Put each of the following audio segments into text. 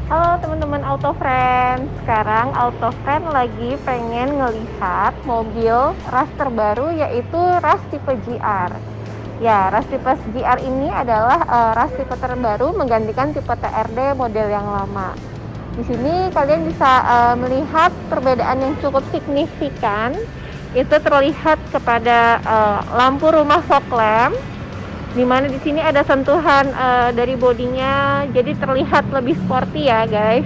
Halo teman-teman AutoFriend. Sekarang AutoFriend lagi pengen ngelihat mobil ras terbaru, yaitu ras tipe GR. Ya, ras tipe GR ini adalah ras tipe terbaru menggantikan tipe TRD model yang lama. Di sini kalian bisa melihat perbedaan yang cukup signifikan. Itu terlihat kepada lampu rumah fog lamp, dimana di sini ada sentuhan dari bodinya, jadi terlihat lebih sporty ya guys.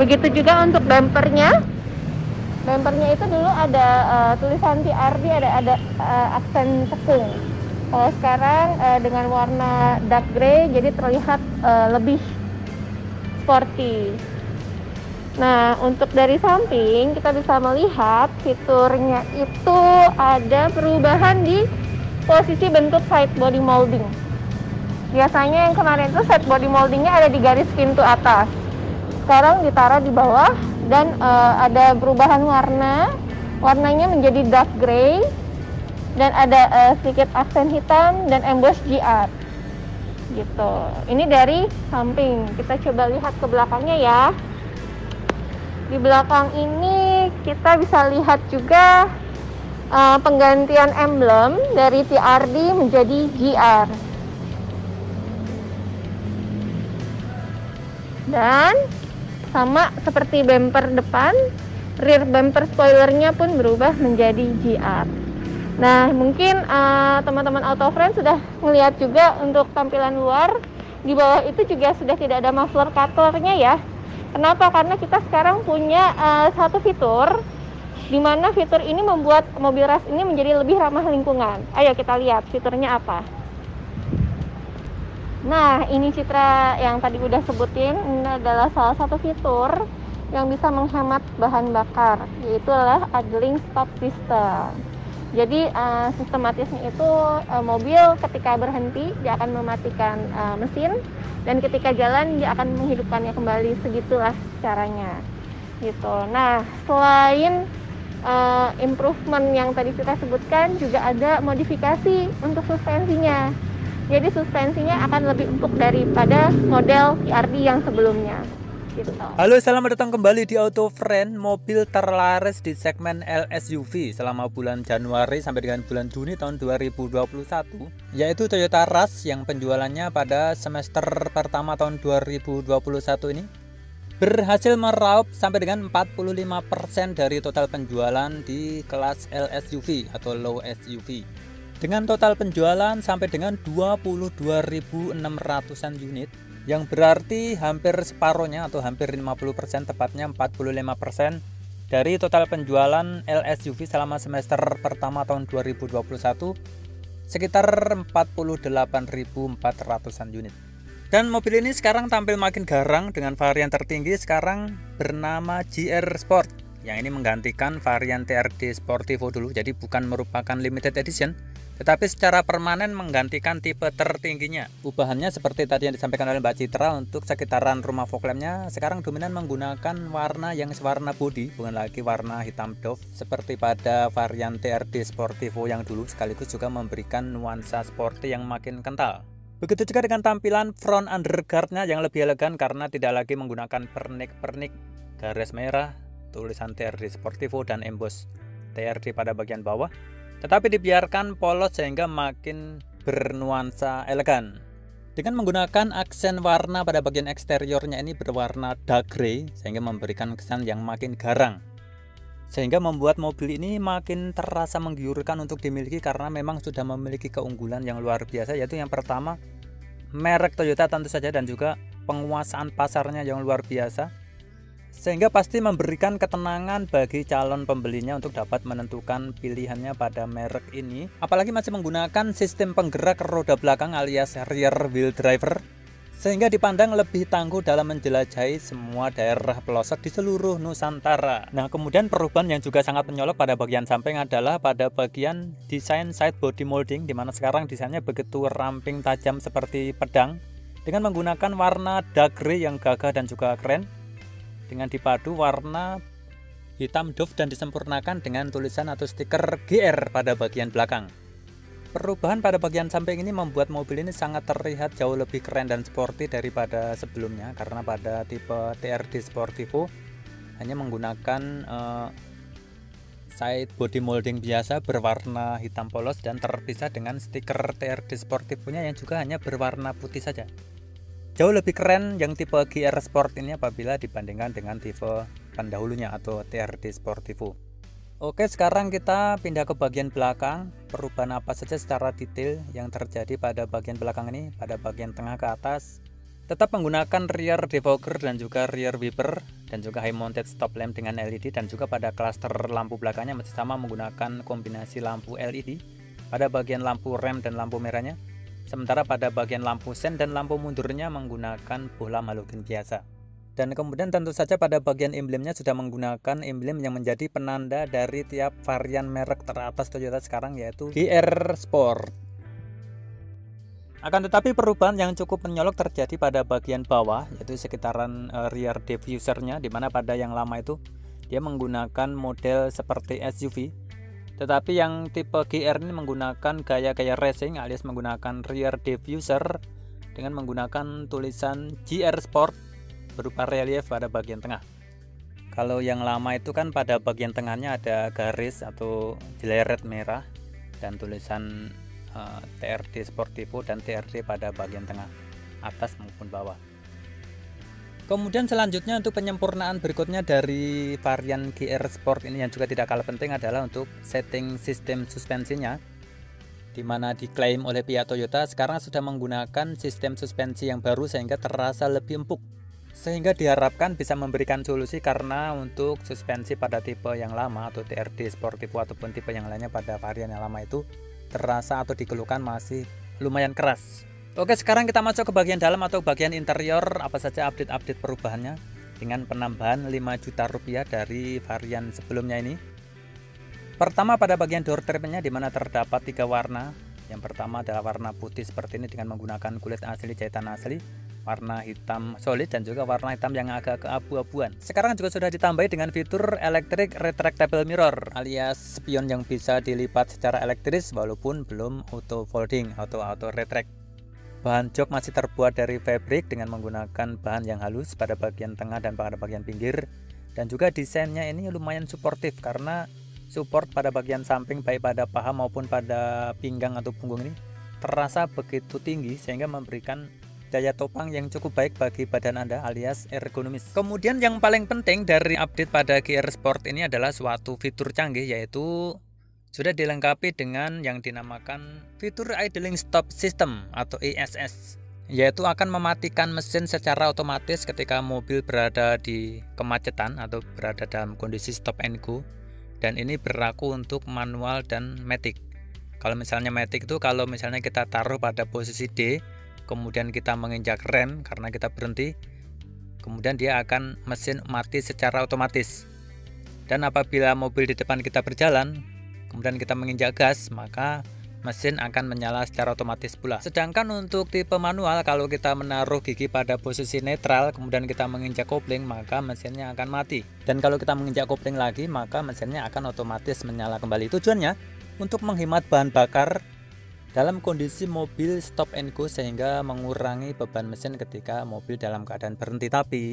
Begitu juga untuk bumpernya. Bumpernya itu dulu ada tulisan TRD, ada aksen tepung. Kalau sekarang dengan warna dark gray, jadi terlihat lebih sporty. Nah, untuk dari samping kita bisa melihat fiturnya itu ada perubahan di posisi bentuk side body molding. Biasanya yang kemarin itu side body moldingnya ada di garis pintu atas, sekarang ditaruh di bawah, dan ada perubahan warnanya menjadi dark gray, dan ada sedikit aksen hitam dan emboss GR gitu. Ini dari samping. Kita coba lihat ke belakangnya ya. Di belakang ini kita bisa lihat juga penggantian emblem dari TRD menjadi GR. Dan sama seperti bumper depan, rear bumper spoilernya pun berubah menjadi GR. Nah, mungkin teman-teman AutoFriend sudah melihat juga untuk tampilan luar. Di bawah itu juga sudah tidak ada muffler couplernya ya. Kenapa? Karena kita sekarang punya satu fitur, di mana fitur ini membuat mobil ras ini menjadi lebih ramah lingkungan. Ayo kita lihat fiturnya apa. Nah, ini Citra yang tadi udah sebutin, ini adalah salah satu fitur yang bisa menghemat bahan bakar, yaitu adalah idling stop system. Jadi sistematisnya itu mobil ketika berhenti dia akan mematikan mesin, dan ketika jalan dia akan menghidupkannya kembali. Segitulah caranya gitu. Nah, selain improvement yang tadi kita sebutkan, juga ada modifikasi untuk suspensinya. Jadi suspensinya akan lebih empuk daripada model TRD yang sebelumnya gitu. Halo, selamat datang kembali di AutoFriend. Mobil terlaris di segmen LSUV selama bulan Januari sampai dengan bulan Juni tahun 2021, yaitu Toyota Rush, yang penjualannya pada semester pertama tahun 2021 ini berhasil meraup sampai dengan 45% dari total penjualan di kelas LSUV atau low SUV, dengan total penjualan sampai dengan 22.600-an unit, yang berarti hampir separuhnya atau hampir 50%, tepatnya 45% dari total penjualan LSUV selama semester pertama tahun 2021, sekitar 48.400-an unit. Dan mobil ini sekarang tampil makin garang dengan varian tertinggi sekarang bernama GR Sport, yang ini menggantikan varian TRD Sportivo dulu. Jadi bukan merupakan limited edition, tetapi secara permanen menggantikan tipe tertingginya. Ubahannya seperti tadi yang disampaikan oleh Mbak Citra, untuk sekitaran rumah fog lampnya sekarang dominan menggunakan warna yang sewarna bodi, bukan lagi warna hitam doff seperti pada varian TRD Sportivo yang dulu, sekaligus juga memberikan nuansa sporty yang makin kental. Begitu juga dengan tampilan front underguardnya yang lebih elegan karena tidak lagi menggunakan pernik-pernik garis merah, tulisan TRD Sportivo dan emboss TRD pada bagian bawah, tetapi dibiarkan polos sehingga makin bernuansa elegan. Dengan menggunakan aksen warna pada bagian eksteriornya ini berwarna dark gray, sehingga memberikan kesan yang makin garang, sehingga membuat mobil ini makin terasa menggiurkan untuk dimiliki karena memang sudah memiliki keunggulan yang luar biasa, yaitu yang pertama, merek Toyota tentu saja, dan juga penguasaan pasarnya yang luar biasa, sehingga pasti memberikan ketenangan bagi calon pembelinya untuk dapat menentukan pilihannya pada merek ini. Apalagi masih menggunakan sistem penggerak roda belakang alias rear wheel driver, sehingga dipandang lebih tangguh dalam menjelajahi semua daerah pelosok di seluruh Nusantara. Nah, kemudian perubahan yang juga sangat menyolok pada bagian samping adalah pada bagian desain side body molding, dimana sekarang desainnya begitu ramping tajam seperti pedang, dengan menggunakan warna dark gray yang gagah dan juga keren, dengan dipadu warna hitam doff dan disempurnakan dengan tulisan atau stiker GR pada bagian belakang. Perubahan pada bagian samping ini membuat mobil ini sangat terlihat jauh lebih keren dan sporty daripada sebelumnya, karena pada tipe TRD Sportivo hanya menggunakan side body molding biasa berwarna hitam polos dan terpisah dengan stiker TRD Sportivo-nya yang juga hanya berwarna putih saja. Jauh lebih keren yang tipe GR Sport ini apabila dibandingkan dengan tipe pendahulunya atau TRD Sportivo. Oke, sekarang kita pindah ke bagian belakang. Perubahan apa saja secara detail yang terjadi pada bagian belakang ini? Pada bagian tengah ke atas tetap menggunakan rear defogger dan juga rear wiper dan juga high mounted stop lamp dengan LED, dan juga pada klaster lampu belakangnya masih sama menggunakan kombinasi lampu LED pada bagian lampu rem dan lampu merahnya. Sementara pada bagian lampu sen dan lampu mundurnya menggunakan bohlam halogen biasa. Dan kemudian tentu saja pada bagian emblemnya sudah menggunakan emblem yang menjadi penanda dari tiap varian merek teratas Toyota sekarang, yaitu GR Sport. Akan tetapi perubahan yang cukup menyolok terjadi pada bagian bawah, yaitu sekitaran rear diffusernya, dimana pada yang lama itu dia menggunakan model seperti SUV. Tetapi yang tipe GR ini menggunakan gaya-gaya racing alias menggunakan rear diffuser dengan menggunakan tulisan GR Sport berupa relief pada bagian tengah. Kalau yang lama itu kan pada bagian tengahnya ada garis atau jeleret merah dan tulisan TRD Sportivo dan TRD pada bagian tengah atas maupun bawah. Kemudian selanjutnya untuk penyempurnaan berikutnya dari varian GR Sport ini yang juga tidak kalah penting adalah untuk setting sistem suspensinya, dimana diklaim oleh pihak Toyota sekarang sudah menggunakan sistem suspensi yang baru sehingga terasa lebih empuk, sehingga diharapkan bisa memberikan solusi, karena untuk suspensi pada tipe yang lama atau TRD Sportivo ataupun tipe yang lainnya pada varian yang lama itu terasa atau dikeluhkan masih lumayan keras. Oke, sekarang kita masuk ke bagian dalam atau bagian interior. Apa saja update-update perubahannya dengan penambahan 5 juta rupiah dari varian sebelumnya ini. Pertama pada bagian door trimnya, dimana terdapat 3 warna. Yang pertama adalah warna putih seperti ini dengan menggunakan kulit asli jahitan asli, warna hitam solid, dan juga warna hitam yang agak keabu-abuan. Sekarang juga sudah ditambahi dengan fitur electric retractable mirror alias spion yang bisa dilipat secara elektris walaupun belum auto folding atau auto retract. Bahan jok masih terbuat dari fabric dengan menggunakan bahan yang halus pada bagian tengah dan pada bagian pinggir, dan juga desainnya ini lumayan suportif karena support pada bagian samping baik pada paha maupun pada pinggang atau punggung ini terasa begitu tinggi sehingga memberikan daya topang yang cukup baik bagi badan Anda alias ergonomis. Kemudian yang paling penting dari update pada GR Sport ini adalah suatu fitur canggih, yaitu sudah dilengkapi dengan yang dinamakan fitur idling stop system atau ISS, yaitu akan mematikan mesin secara otomatis ketika mobil berada di kemacetan atau berada dalam kondisi stop and go, dan ini berlaku untuk manual dan matic. Kalau misalnya matic itu kalau misalnya kita taruh pada posisi D, kemudian kita menginjak rem karena kita berhenti, kemudian dia akan mesin mati secara otomatis. Dan apabila mobil di depan kita berjalan, kemudian kita menginjak gas, maka mesin akan menyala secara otomatis pula. Sedangkan untuk tipe manual, kalau kita menaruh gigi pada posisi netral, kemudian kita menginjak kopling, maka mesinnya akan mati. Dan kalau kita menginjak kopling lagi, maka mesinnya akan otomatis menyala kembali. Tujuannya untuk menghemat bahan bakar dalam kondisi mobil stop and go sehingga mengurangi beban mesin ketika mobil dalam keadaan berhenti. Tapi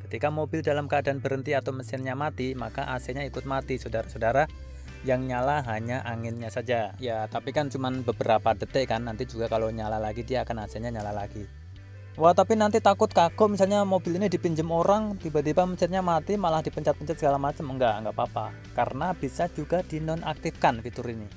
ketika mobil dalam keadaan berhenti atau mesinnya mati, maka AC-nya ikut mati, saudara-saudara. Yang nyala hanya anginnya saja. Ya, tapi kan cuman beberapa detik kan, nanti juga kalau nyala lagi dia akan AC-nya nyala lagi. Wah, tapi nanti takut kagum misalnya mobil ini dipinjam orang, tiba-tiba mesinnya mati malah dipencet-pencet segala macam. Enggak apa-apa. Karena bisa juga dinonaktifkan fitur ini.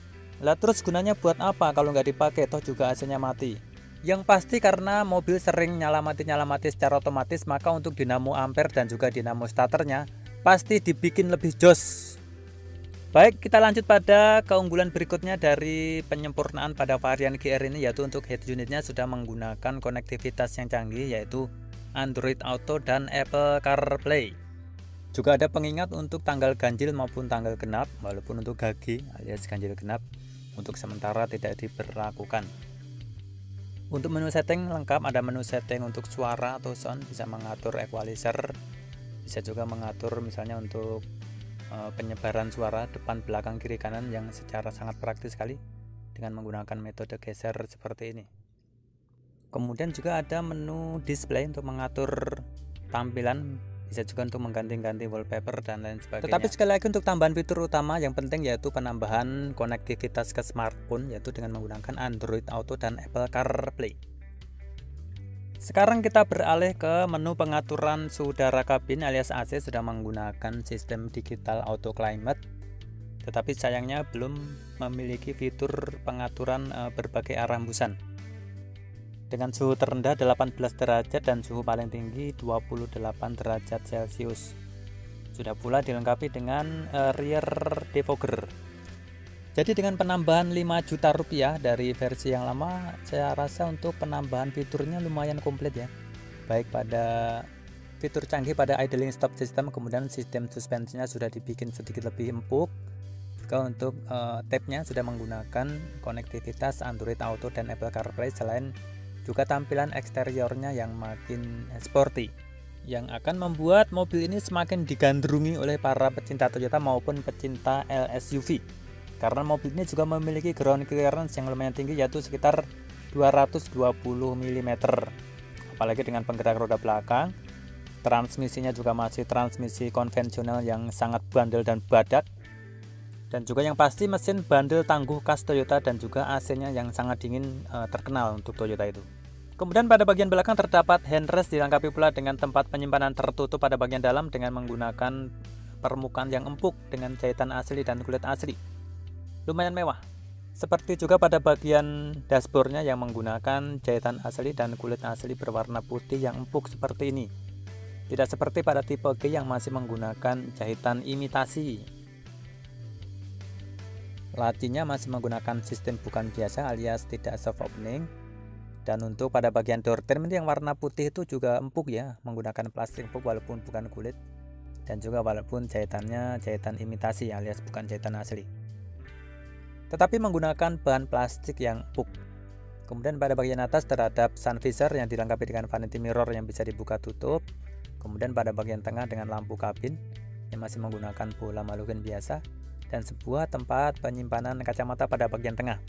Lah terus gunanya buat apa kalau nggak dipakai toh juga AC-nya mati? Yang pasti karena mobil sering nyala mati secara otomatis, maka untuk dinamo ampere dan juga dinamo starternya pasti dibikin lebih jos. Baik, kita lanjut pada keunggulan berikutnya dari penyempurnaan pada varian GR ini, yaitu untuk head unitnya sudah menggunakan konektivitas yang canggih, yaitu Android Auto dan Apple CarPlay. Juga ada pengingat untuk tanggal ganjil maupun tanggal genap, walaupun untuk GAGI alias ganjil genap untuk sementara tidak diberlakukan. Untuk menu setting lengkap, ada menu setting untuk suara atau sound, bisa mengatur equalizer, bisa juga mengatur misalnya untuk penyebaran suara depan, belakang, kiri, kanan yang secara sangat praktis sekali. dengan menggunakan metode geser seperti ini. Kemudian juga ada menu display untuk mengatur tampilan, bisa juga untuk mengganti-ganti wallpaper dan lain sebagainya. Tetapi sekali lagi untuk tambahan fitur utama yang penting yaitu penambahan konektivitas ke smartphone, yaitu dengan menggunakan Android Auto dan Apple CarPlay. Sekarang kita beralih ke menu pengaturan suhu udara kabin alias AC, sudah menggunakan sistem digital auto climate, tetapi sayangnya belum memiliki fitur pengaturan berbagai arah hembusan. Dengan suhu terendah 18 derajat dan suhu paling tinggi 28 derajat Celcius. Sudah pula dilengkapi dengan rear defogger. Jadi dengan penambahan 5 juta rupiah dari versi yang lama, saya rasa untuk penambahan fiturnya lumayan komplit ya. Baik pada fitur canggih pada idling stop system, kemudian sistem suspensinya sudah dibikin sedikit lebih empuk. Juga untuk tabnya sudah menggunakan konektivitas Android Auto dan Apple CarPlay, selain juga tampilan eksteriornya yang makin sporty, yang akan membuat mobil ini semakin digandrungi oleh para pecinta Toyota maupun pecinta LSUV. Karena mobil ini juga memiliki ground clearance yang lumayan tinggi, yaitu sekitar 220 mm. Apalagi dengan penggerak roda belakang, transmisinya juga masih transmisi konvensional yang sangat bandel dan badak. Dan juga yang pasti mesin bandel tangguh khas Toyota, dan juga AC-nya yang sangat dingin terkenal untuk Toyota itu. Kemudian pada bagian belakang terdapat handrest, dilengkapi pula dengan tempat penyimpanan tertutup pada bagian dalam dengan menggunakan permukaan yang empuk dengan jahitan asli dan kulit asli. Lumayan mewah. Seperti juga pada bagian dashboardnya yang menggunakan jahitan asli dan kulit asli berwarna putih yang empuk seperti ini. Tidak seperti pada tipe G yang masih menggunakan jahitan imitasi. Lacinya masih menggunakan sistem bukan biasa alias tidak soft opening. Dan untuk pada bagian door trim yang warna putih itu juga empuk ya, menggunakan plastik empuk walaupun bukan kulit. Dan juga walaupun jahitannya jahitan imitasi alias bukan jahitan asli, tetapi menggunakan bahan plastik yang empuk. Kemudian pada bagian atas terhadap sun visor yang dilengkapi dengan vanity mirror yang bisa dibuka tutup. Kemudian pada bagian tengah dengan lampu kabin yang masih menggunakan bola halogen biasa, dan sebuah tempat penyimpanan kacamata pada bagian tengah.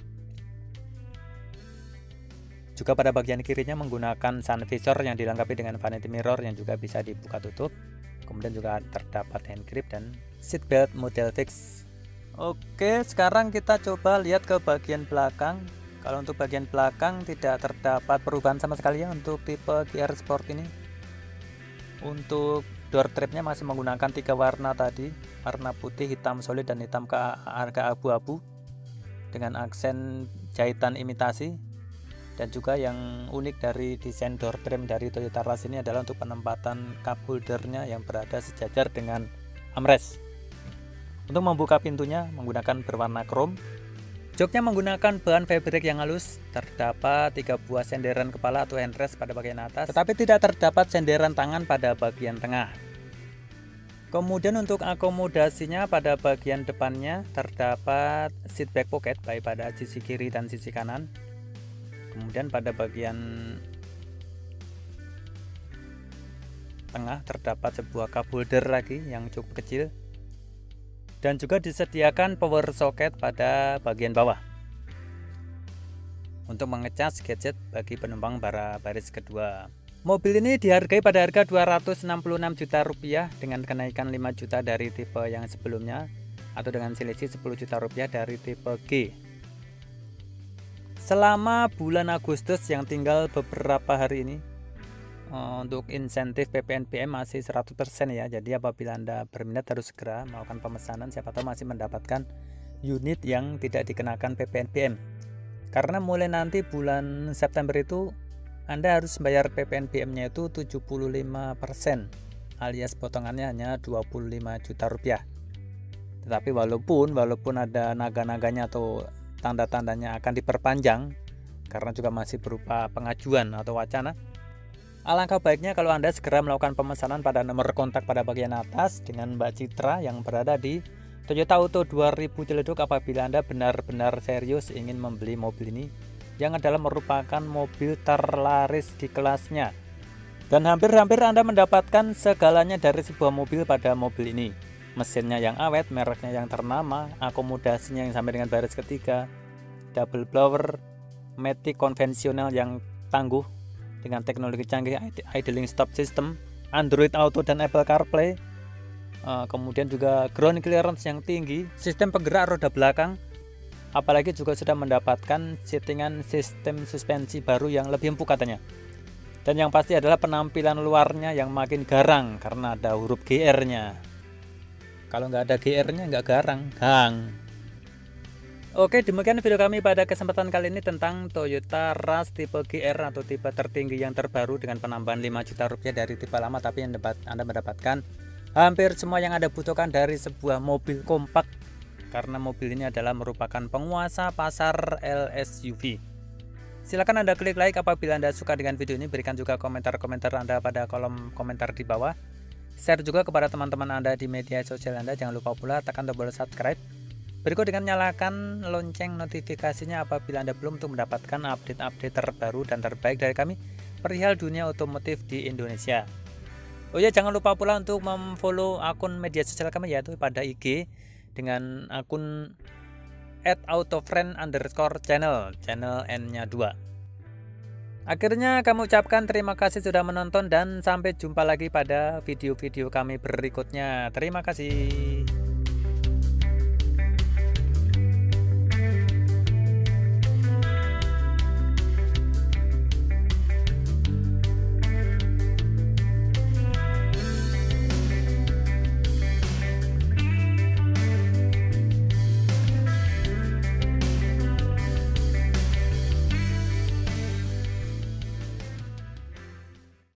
Juga pada bagian kirinya menggunakan sun visor yang dilengkapi dengan vanity mirror yang juga bisa dibuka tutup. Kemudian juga terdapat hand grip dan seat belt model fix. Oke, sekarang kita coba lihat ke bagian belakang. Kalau untuk bagian belakang tidak terdapat perubahan sama sekali ya untuk tipe GR Sport ini. Untuk door trimnya masih menggunakan 3 warna tadi, warna putih, hitam solid, dan hitam agak abu-abu dengan aksen jahitan imitasi. Dan juga yang unik dari desain door trim dari Toyota Rush ini adalah untuk penempatan cup holdernya yang berada sejajar dengan armrest. Untuk membuka pintunya menggunakan berwarna chrome. Joknya menggunakan bahan fabric yang halus. Terdapat 3 buah senderan kepala atau handrest pada bagian atas, tetapi tidak terdapat senderan tangan pada bagian tengah. Kemudian untuk akomodasinya pada bagian depannya terdapat seat back pocket baik pada sisi kiri dan sisi kanan. Kemudian pada bagian tengah terdapat sebuah cup holder lagi yang cukup kecil, dan juga disediakan power socket pada bagian bawah untuk mengecas gadget bagi penumpang baris kedua. Mobil ini dihargai pada harga 266 juta rupiah dengan kenaikan 5 juta dari tipe yang sebelumnya, atau dengan selisih 10 juta rupiah dari tipe G. Selama bulan Agustus yang tinggal beberapa hari ini, untuk insentif PPNBM masih 100% ya. Jadi apabila Anda berminat harus segera melakukan pemesanan, siapa tahu masih mendapatkan unit yang tidak dikenakan PPNBM. Karena mulai nanti bulan September itu Anda harus bayar PPNBM-nya itu 75%, alias potongannya hanya 25 juta rupiah. Tetapi walaupun ada naga-naganya atau tanda-tandanya akan diperpanjang, karena juga masih berupa pengajuan atau wacana, alangkah baiknya kalau Anda segera melakukan pemesanan pada nomor kontak pada bagian atas dengan Mbak Citra yang berada di Toyota Auto 2000 Ciledug apabila Anda benar-benar serius ingin membeli mobil ini, yang adalah merupakan mobil terlaris di kelasnya. Dan hampir-hampir Anda mendapatkan segalanya dari sebuah mobil pada mobil ini. Mesinnya yang awet, mereknya yang ternama, akomodasinya yang sampai dengan baris ketiga, double blower, matic konvensional yang tangguh dengan teknologi canggih idling stop system, Android Auto dan Apple CarPlay. Kemudian juga ground clearance yang tinggi, sistem penggerak roda belakang, apalagi juga sudah mendapatkan settingan sistem suspensi baru yang lebih empuk katanya. Dan yang pasti adalah penampilan luarnya yang makin garang karena ada huruf GR-nya. Kalau nggak ada GR-nya nggak garang, gang. Oke, demikian video kami pada kesempatan kali ini tentang Toyota Rush tipe GR atau tipe tertinggi yang terbaru dengan penambahan 5 juta rupiah dari tipe lama, tapi Anda mendapatkan hampir semua yang Anda butuhkan dari sebuah mobil kompak, karena mobil ini adalah merupakan penguasa pasar LSUV. Silahkan Anda klik like apabila Anda suka dengan video ini, berikan juga komentar-komentar Anda pada kolom komentar di bawah. Share juga kepada teman-teman Anda di media sosial Anda. Jangan lupa pula tekan tombol subscribe. Berikut dengan nyalakan lonceng notifikasinya apabila Anda belum untuk mendapatkan update-update terbaru dan terbaik dari kami perihal dunia otomotif di Indonesia. Oh ya, jangan lupa pula untuk memfollow akun media sosial kami, yaitu pada IG dengan akun @autofriend_channel N-nya 2. Akhirnya kami ucapkan terima kasih sudah menonton dan sampai jumpa lagi pada video-video kami berikutnya. Terima kasih.